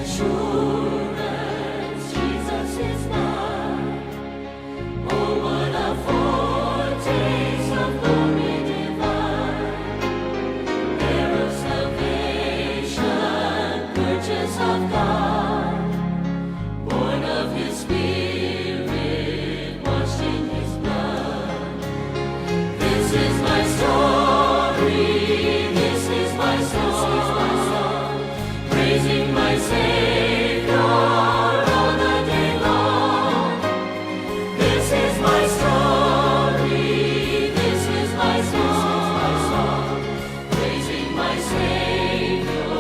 assurance, Jesus is mine. Oh, what a foretaste of glory divine, heir of salvation, purchase of God, born of His Spirit, washed in His blood. This is my story, this is my song, praising my Savior all the day long. This is my story, this is my song, praising my Savior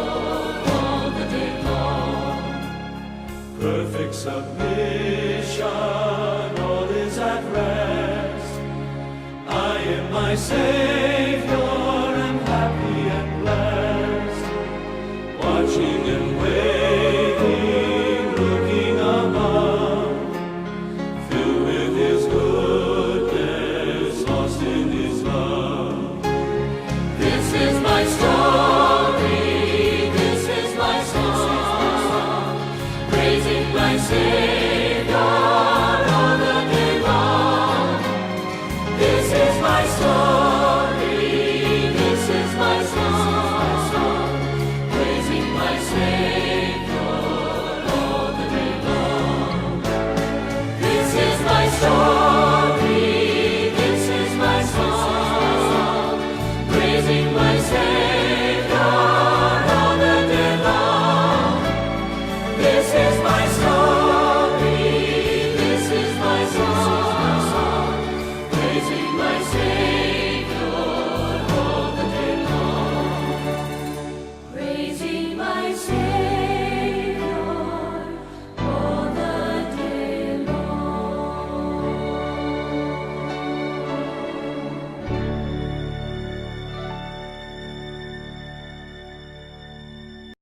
all the day long. Perfect submission, all is at rest. I am my Savior.